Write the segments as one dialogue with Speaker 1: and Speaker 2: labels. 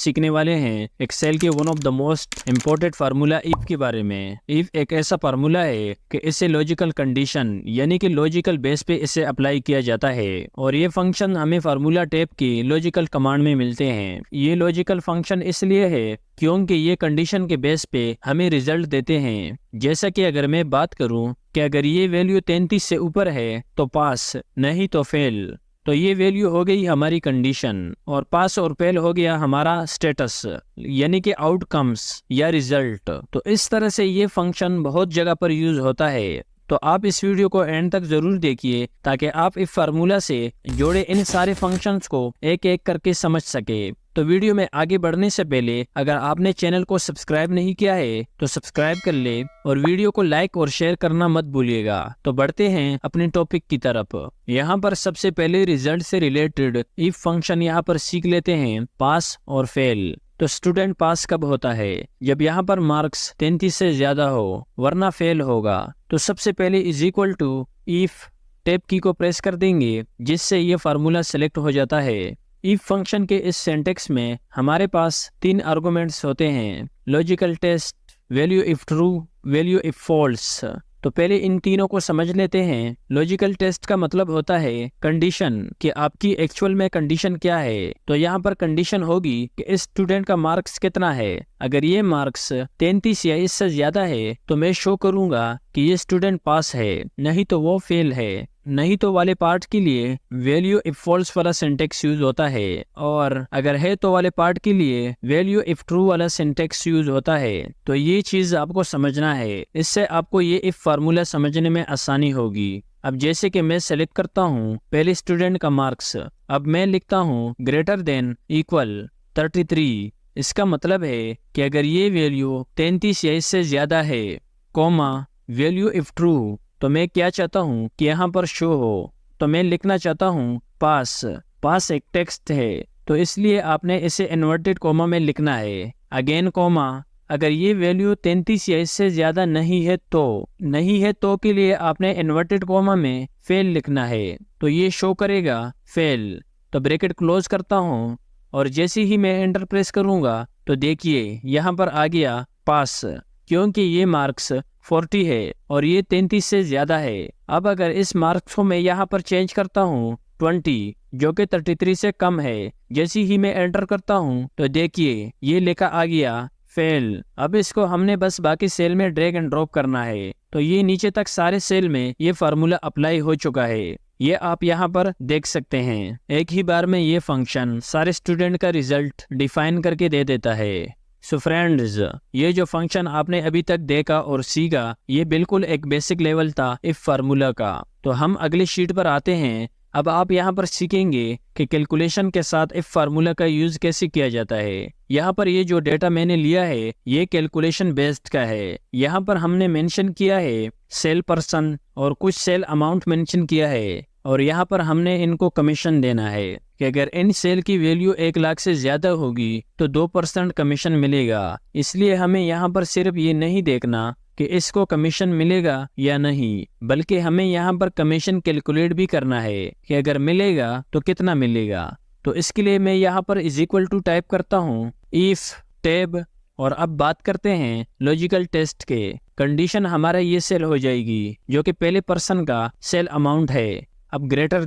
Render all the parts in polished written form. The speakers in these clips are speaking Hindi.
Speaker 1: सीखने वाले हैं एक्सेल के one of the most important formula if के बारे में। इफ एक ऐसा फार्मूला है कि इसे लॉजिकल कंडीशन यानी कि लॉजिकल बेस पे इसे अप्लाई किया जाता है और ये फंक्शन हमें फार्मूला टाइप की लॉजिकल कमांड में मिलते हैं। ये लॉजिकल फंक्शन इसलिए है क्योंकि ये कंडीशन के बेस पे हमें रिजल्ट देते हैं। जैसा कि अगर मैं बात करूं कि अगर ये वैल्यू 33 से ऊपर है तो पास, नहीं तो फेल। तो ये वैल्यू हो गई हमारी कंडीशन और पास और फेल हो गया हमारा स्टेटस यानी कि आउटकम्स या रिजल्ट। तो इस तरह से ये फंक्शन बहुत जगह पर यूज होता है। तो आप इस वीडियो को एंड तक जरूर देखिए ताकि आप इस फार्मूला से जोड़े इन सारे फंक्शंस को एक एक करके समझ सके। तो वीडियो में आगे बढ़ने से पहले अगर आपने चैनल को सब्सक्राइब नहीं किया है तो सब्सक्राइब कर ले और वीडियो को लाइक और शेयर करना मत भूलिएगा। तो बढ़ते हैं अपने टॉपिक की तरफ। यहाँ पर सबसे पहले रिजल्ट से रिलेटेड इफ फंक्शन यहाँ पर सीख लेते हैं पास और फेल। तो स्टूडेंट पास कब होता है? जब यहाँ पर मार्क्स 33 से ज्यादा हो, वरना फेल होगा। तो सबसे पहले is equal to if tab की को प्रेस कर देंगे जिससे ये फार्मूला सेलेक्ट हो जाता है। इफ फंक्शन के इस सिंटैक्स में हमारे पास 3 आर्गुमेंट्स होते हैं, logical test, value if true, value if false. तो पहले इन तीनों को समझ लेते हैं। लॉजिकल टेस्ट का मतलब होता है कंडीशन कि आपकी एक्चुअल में कंडीशन क्या है। तो यहाँ पर कंडीशन होगी कि इस स्टूडेंट का मार्क्स कितना है। अगर ये मार्क्स 33 या इससे ज्यादा है तो मैं शो करूंगा कि ये स्टूडेंट पास है, नहीं तो वो फेल है। नहीं तो वाले पार्ट के लिए वैल्यू इफ फॉल्स वाला सिंटैक्स यूज होता है और अगर है तो वाले पार्ट के लिए वैल्यू इफ ट्रू वाला सिंटैक्स यूज होता है। तो ये चीज आपको समझना है, इससे आपको ये इफ फार्मूला समझने में आसानी होगी। अब जैसे कि मैं सेलेक्ट करता हूँ पहले स्टूडेंट का मार्क्स, अब मैं लिखता हूँ ग्रेटर देन इक्वल 33। इसका मतलब है कि अगर ये वैल्यू 33 या इससे ज्यादा है, कॉमा वैल्यू इफ ट्रू, तो मैं क्या चाहता हूँ कि यहाँ पर शो हो। तो मैं लिखना चाहता हूँ पास। पास एक टेक्स्ट है तो इसलिए आपने इसे इन्वर्टेड कॉमा में लिखना है। अगेन कॉमा, अगर ये वैल्यू 33 या इससे ज्यादा नहीं है तो के लिए आपने इन्वर्टेड कॉमा में फेल लिखना है। तो ये शो करेगा फेल। तो ब्रैकेट क्लोज करता हूँ और जैसे ही मैं एंटर प्रेस करूंगा तो देखिए यहाँ पर आ गया पास, क्योंकि ये मार्क्स 40 है और ये 33 से ज्यादा है। अब अगर इस मार्क्स को मैं यहाँ पर चेंज करता हूँ 20 जो कि 33 से कम है, जैसे ही मैं एंटर करता हूँ तो देखिए ये लिखा आ गया फेल। अब इसको हमने बस बाकी सेल में ड्रैग एंड ड्रॉप करना है। तो ये नीचे तक सारे सेल में ये फार्मूला अप्लाई हो चुका है, ये आप यहाँ पर देख सकते हैं। एक ही बार में ये फंक्शन सारे स्टूडेंट का रिजल्ट डिफाइन करके दे देता है। सो फ्रेंड्स, ये जो फंक्शन आपने अभी तक देखा और सीखा ये बिल्कुल एक बेसिक लेवल था इफ फार्मूला का। तो हम अगली शीट पर आते हैं। अब आप यहाँ पर सीखेंगे कि कैलकुलेशन के साथ इफ फार्मूला का यूज कैसे किया जाता है। यहाँ पर ये जो डेटा मैंने लिया है ये कैलकुलेशन बेस्ड का है। यहाँ पर हमने मेंशन किया है सेल पर्सन और कुछ सेल अमाउंट मेंशन किया है और यहाँ पर हमने इनको कमीशन देना है कि अगर इन सेल की वैल्यू 1 लाख से ज्यादा होगी तो 2% कमीशन मिलेगा। इसलिए हमें यहाँ पर सिर्फ ये नहीं देखना कि इसको कमीशन मिलेगा या नहीं, बल्कि हमें यहाँ पर कमीशन कैलकुलेट भी करना है कि अगर मिलेगा तो कितना मिलेगा। तो इसके लिए मैं यहाँ पर इज इक्वल टू टाइप करता हूँ इफ टैब और अब बात करते हैं लॉजिकल टेस्ट के। कंडीशन हमारा ये सेल हो जाएगी जो कि पहले पर्सन का सेल अमाउंट है। अब ग्रेटर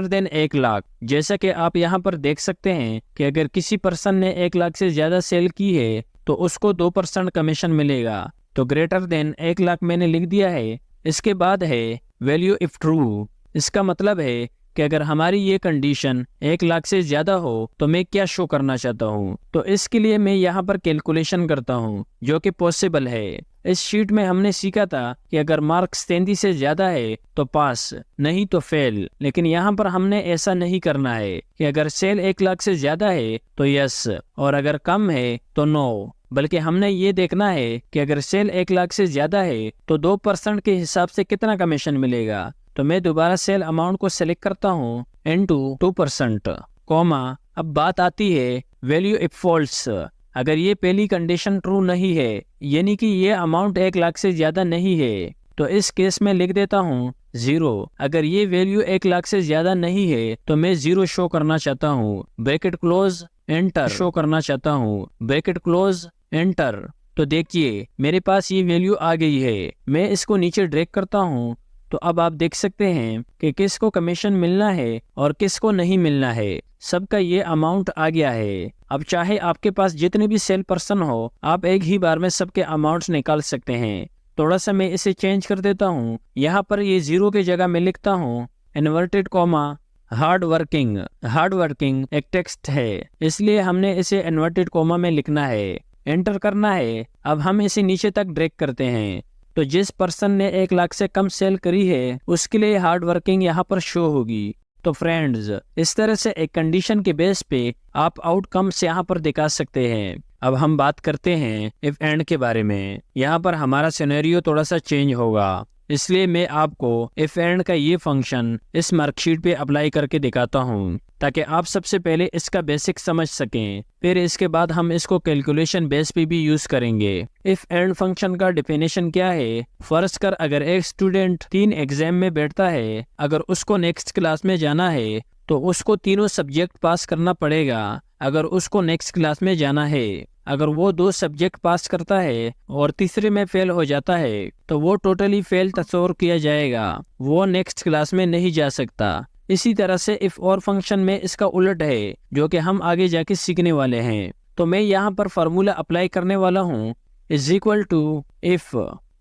Speaker 1: देन 1 लाख, जैसा कि आप यहाँ पर देख सकते हैं कि अगर किसी पर्सन ने 1 लाख से ज्यादा सेल की है तो उसको 2% कमीशन मिलेगा। तो ग्रेटर देन 1 लाख मैंने लिख दिया है। इसके बाद है वैल्यू इफ ट्रू। इसका मतलब है कि अगर हमारी ये कंडीशन 1 लाख से ज्यादा हो तो मैं क्या शो करना चाहता हूँ। तो इसके लिए मैं यहाँ पर कैलकुलेशन करता हूँ जो कि पॉसिबल है। इस शीट में हमने सीखा था कि अगर मार्क्स 33 से ज्यादा है तो पास, नहीं तो फेल। लेकिन यहाँ पर हमने ऐसा नहीं करना है कि अगर सेल 1 लाख से ज्यादा है तो यस और अगर कम है तो नो, बल्कि हमने ये देखना है कि अगर सेल 1 लाख से ज्यादा है तो 2% के हिसाब से कितना कमीशन मिलेगा। तो मैं दोबारा सेल अमाउंट को सिलेक्ट करता हूँ इनटू 2%, कॉमा। अब बात आती है वैल्यू इफ फॉल्स। अगर ये पहली कंडीशन ट्रू नहीं है यानी कि ये अमाउंट 1 लाख से ज्यादा नहीं है तो इस केस में लिख देता हूँ 0। अगर ये वैल्यू 1 लाख से ज्यादा नहीं है तो मैं 0 शो करना चाहता हूँ। ब्रैकेट क्लोज एंटर शो करना चाहता हूँ, ब्रैकेट क्लोज, एंटर। तो देखिए मेरे पास ये वैल्यू आ गई है। मैं इसको नीचे ड्रैग करता हूँ तो अब आप देख सकते हैं कि किसको कमीशन मिलना है और किसको नहीं मिलना है। सबका ये अमाउंट आ गया है। अब चाहे आपके पास जितने भी सेल पर्सन हो, आप एक ही बार में सबके अमाउंट्स निकाल सकते हैं। थोड़ा सा मैं इसे चेंज कर देता हूँ। यहाँ पर ये 0 की जगह मैं लिखता हूँ inverted comma hard working. Hard working एक टेक्स्ट है, इसलिए हमने इसे इन्वर्टेड कॉमा में लिखना है। एंटर करना है। अब हम इसे नीचे तक ड्रैग करते हैं। तो जिस पर्सन ने 1 लाख से कम सेल करी है उसके लिए हार्ड वर्किंग यहाँ पर शो होगी। तो फ्रेंड्स, इस तरह से एक कंडीशन के बेस पे आप आउटकम्स यहाँ पर दिखा सकते हैं। अब हम बात करते हैं इफ एंड के बारे में। यहाँ पर हमारा सिनेरियो थोड़ा सा चेंज होगा, इसलिए मैं आपको इफ एंड का ये फंक्शन इस मार्कशीट पे अप्लाई करके दिखाता हूँ ताकि आप सबसे पहले इसका बेसिक समझ सकें। फिर इसके बाद हम इसको कैलकुलेशन बेस पे भी यूज करेंगे। इफ एंड फंक्शन का डेफिनेशन क्या है? फर्ज कर अगर एक स्टूडेंट 3 एग्जाम में बैठता है, अगर उसको नेक्स्ट क्लास में जाना है तो उसको तीनों सब्जेक्ट पास करना पड़ेगा। अगर उसको नेक्स्ट क्लास में जाना है, अगर वो 2 सब्जेक्ट पास करता है और तीसरे में फेल हो जाता है तो वो टोटली फेल तस्वर किया जाएगा, वो नेक्स्ट क्लास में नहीं जा सकता। इसी तरह से इफ और फंक्शन में इसका उलट है, जो कि हम आगे जाके सीखने वाले हैं। तो मैं यहाँ पर फार्मूला अप्लाई करने वाला हूँ is equal to if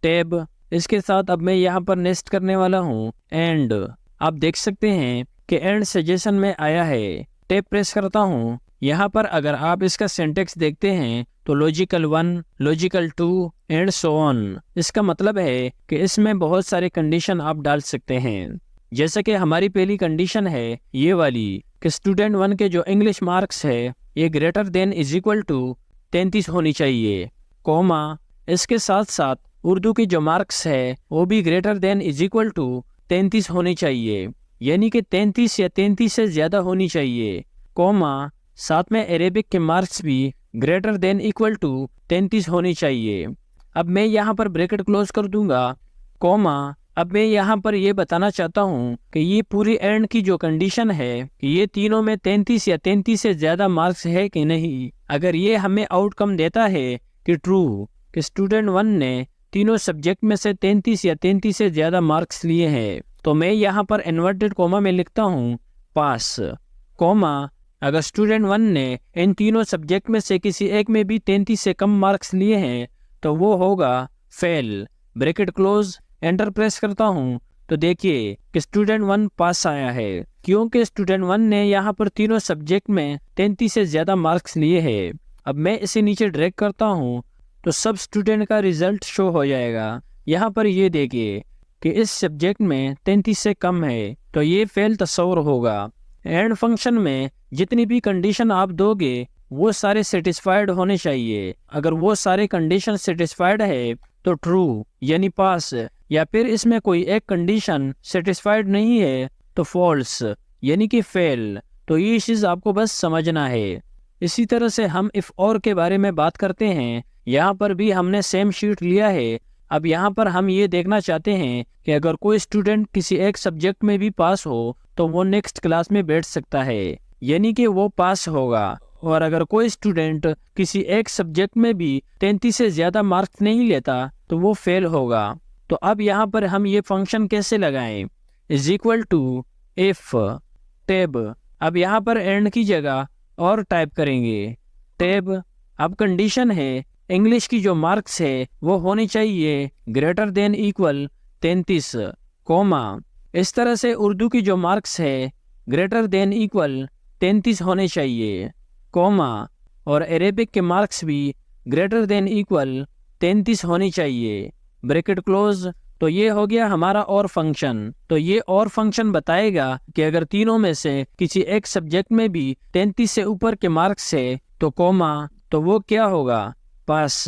Speaker 1: tab. इसके साथ अब मैं यहाँ पर नेक्स्ट करने वाला हूँ एंड। आप देख सकते हैं कि एंड सजेशन में आया है। टैब प्रेस करता हूँ। यहाँ पर अगर आप इसका सिंटेक्स देखते हैं तो logical 1, logical 2 and so on. इसका मतलब है कि इसमें बहुत सारे कंडीशन आप डाल सकते हैं। जैसे कि हमारी पहली कंडीशन है ये वाली कि स्टूडेंट 1 के जो इंग्लिश मार्क्स है ये greater than is equal to 33 होनी चाहिए, कॉमा इसके साथ साथ उर्दू की जो मार्क्स है वो भी greater than is equal to 33 होनी चाहिए, यानी कि 33 या 33 से ज्यादा होनी चाहिए, कॉमा साथ में अरेबिक के मार्क्स भी ग्रेटर देन इक्वल टू 33 होनी चाहिए। अब मैं यहाँ पर ब्रैकेट क्लोज कर दूंगा, कॉमा अब मैं यहाँ पर ये बताना चाहता हूँ कि ये पूरी एंड की जो कंडीशन है कि ये तीनों में 33 या 33 से ज्यादा मार्क्स है कि नहीं। अगर ये हमें आउटकम देता है कि ट्रू कि स्टूडेंट 1 ने तीनों सब्जेक्ट में से 33 या 33 से ज्यादा मार्क्स लिए हैं, तो मैं यहाँ पर इन्वर्टेड कॉमा में लिखता हूँ पास, कॉमा अगर स्टूडेंट 1 ने इन तीनों सब्जेक्ट में से किसी एक में भी 33 से कम मार्क्स लिए हैं तो वो होगा fail, bracket close. Enter press करता हूँ तो देखिए कि स्टूडेंट 1 पास आया है, क्योंकि स्टूडेंट 1 ने यहाँ पर तीनों सब्जेक्ट में 33 से ज्यादा मार्क्स लिए हैं। अब मैं इसे नीचे ड्रैग करता हूँ तो सब स्टूडेंट का रिजल्ट शो हो जाएगा। यहाँ पर ये देखिए कि इस सब्जेक्ट में 33 से कम है तो ये फेल तस्वर होगा। एंड फंक्शन में जितनी भी कंडीशन आप दोगे वो सारे सेटिस्फाइड होने चाहिए। अगर वो सारे कंडीशन सेटिस्फाइड है तो ट्रू यानी पास, या फिर इसमें कोई एक कंडीशन सेटिस्फाइड नहीं है तो फॉल्स यानी कि फेल। तो ये चीज आपको बस समझना है। इसी तरह से हम इफ और के बारे में बात करते हैं। यहाँ पर भी हमने सेम शीट लिया है। अब यहाँ पर हम ये देखना चाहते हैं कि अगर कोई स्टूडेंट किसी एक सब्जेक्ट में भी पास हो तो वो नेक्स्ट क्लास में बैठ सकता है, यानी कि वो पास होगा। और अगर कोई स्टूडेंट किसी एक सब्जेक्ट में भी 33 से ज्यादा मार्क्स नहीं लेता तो वो फेल होगा। तो अब यहाँ पर हम ये फंक्शन कैसे लगाएं? Is equal to if tab. अब यहाँ पर एंड की जगह और टाइप करेंगे टैब। अब कंडीशन है इंग्लिश की जो मार्क्स है वो होनी चाहिए ग्रेटर देन इक्वल 33, कॉमा इस तरह से उर्दू की जो मार्क्स है ग्रेटर देन इक्वल 33 होने चाहिए, कॉमा और अरेबिक के मार्क्स भी ग्रेटर देन इक्वल 33 होनी चाहिए, ब्रैकेट क्लोज। तो ये हो गया हमारा और फंक्शन। तो ये और फंक्शन बताएगा कि अगर तीनों में से किसी एक सब्जेक्ट में भी 33 से ऊपर के मार्क्स है तो कॉमा तो वो क्या होगा पास,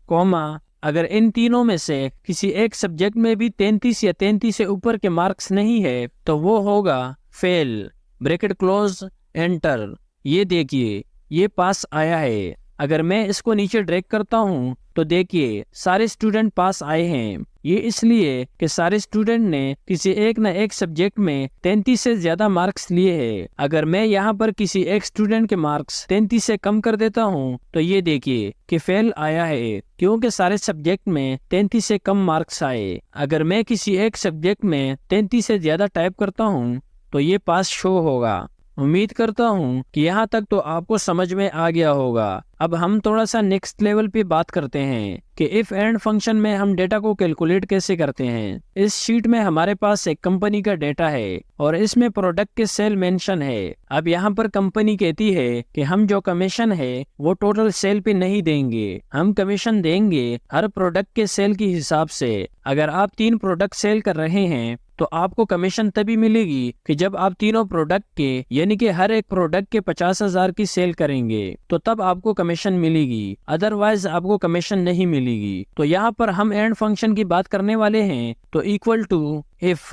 Speaker 1: कॉमा अगर इन तीनों में से किसी एक सब्जेक्ट में भी 33 या 33 से ऊपर के मार्क्स नहीं है तो वो होगा फेल, ब्रैकेट क्लोज। एंटर। ये देखिए ये पास आया है। अगर मैं इसको नीचे ड्रैग करता हूँ तो देखिए सारे स्टूडेंट पास आए हैं। ये इसलिए कि सारे स्टूडेंट ने किसी एक न एक सब्जेक्ट में 33 से ज्यादा मार्क्स लिए हैं। अगर मैं यहाँ पर किसी एक स्टूडेंट के मार्क्स 33 से कम कर देता हूँ तो ये देखिए कि फेल आया है, क्योंकि सारे सब्जेक्ट में 33 से कम मार्क्स आए। अगर मैं किसी एक सब्जेक्ट में 33 से ज्यादा टाइप करता हूँ तो ये पास शो होगा। उम्मीद करता हूँ कि यहाँ तक तो आपको समझ में आ गया होगा। अब हम थोड़ा सा नेक्स्ट लेवल पे बात करते हैं कि इफ एंड फंक्शन में हम डेटा को कैलकुलेट कैसे करते हैं। इस शीट में हमारे पास एक कंपनी का डेटा है और इसमें प्रोडक्ट के सेल मेंशन है। अब यहाँ पर कंपनी कहती है कि हम जो कमीशन है वो टोटल सेल पे नहीं देंगे, हम कमीशन देंगे हर प्रोडक्ट के सेल के हिसाब से। अगर आप 3 प्रोडक्ट सेल कर रहे हैं तो आपको कमीशन तभी मिलेगी कि जब आप तीनों प्रोडक्ट के यानी कि हर एक प्रोडक्ट के 50,000 की सेल करेंगे, तो तब आपको कमीशन मिलेगी, अदरवाइज आपको कमीशन नहीं मिलेगी। तो यहाँ पर हम एंड फंक्शन की बात करने वाले हैं। तो इक्वल टू इफ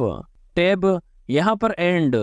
Speaker 1: टैब, यहाँ पर एंड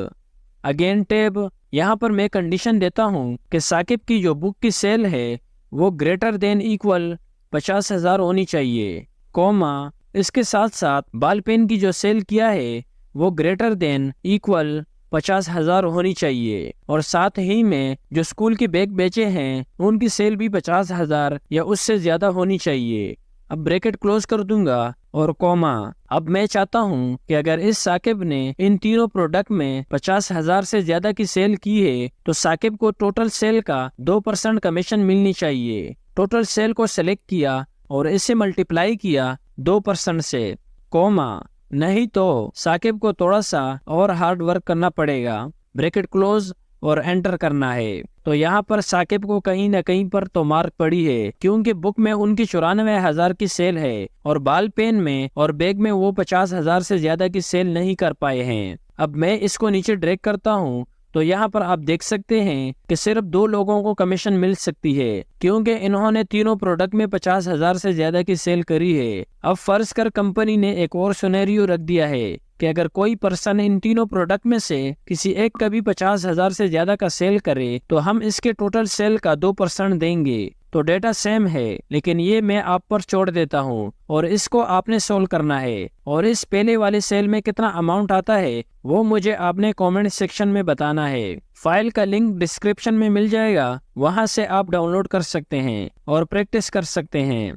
Speaker 1: अगेन टैब। यहाँ पर मैं कंडीशन देता हूँ कि साकिब की जो बुक की सेल है वो ग्रेटर देन इक्वल 50,000 होनी चाहिए, कॉमा इसके साथ साथ बाल पेन की जो सेल किया है वो ग्रेटर देन इक्वल 50,000 होनी चाहिए, और साथ ही में जो स्कूल के बैग बेचे हैं उनकी सेल भी 50,000 या उससे ज्यादा होनी चाहिए। अब ब्रैकेट क्लोज कर दूंगा और कॉमा। अब मैं चाहता हूँ कि अगर इस साकिब ने इन तीनों प्रोडक्ट में 50,000 से ज्यादा की सेल की है तो साकिब को टोटल सेल का 2% कमीशन मिलनी चाहिए। टोटल सेल को सेलेक्ट किया और इसे मल्टीप्लाई किया 2% से, कॉमा नहीं तो साकिब को थोड़ा सा और हार्ड वर्क करना पड़ेगा। ब्रैकेट क्लोज और एंटर करना है। तो यहाँ पर साकिब को कहीं न कहीं पर तो मार्क पड़ी है, क्योंकि बुक में उनकी 94,000 की सेल है और बाल पेन में और बैग में वो 50,000 से ज्यादा की सेल नहीं कर पाए हैं। अब मैं इसको नीचे ड्रैग करता हूँ तो यहाँ पर आप देख सकते हैं कि सिर्फ 2 लोगों को कमीशन मिल सकती है, क्योंकि इन्होंने तीनों प्रोडक्ट में 50,000 से ज्यादा की सेल करी है। अब फर्ज कर कंपनी ने एक और सिनेरियो रख दिया है कि अगर कोई पर्सन इन तीनों प्रोडक्ट में से किसी एक का भी 50,000 से ज्यादा का सेल करे तो हम इसके टोटल सेल का 2% देंगे। तो डेटा सेम है, लेकिन ये मैं आप पर छोड़ देता हूँ और इसको आपने सोल्व करना है। और इस पहले वाले सेल में कितना अमाउंट आता है वो मुझे आपने कमेंट सेक्शन में बताना है। फाइल का लिंक डिस्क्रिप्शन में मिल जाएगा, वहां से आप डाउनलोड कर सकते हैं और प्रैक्टिस कर सकते हैं।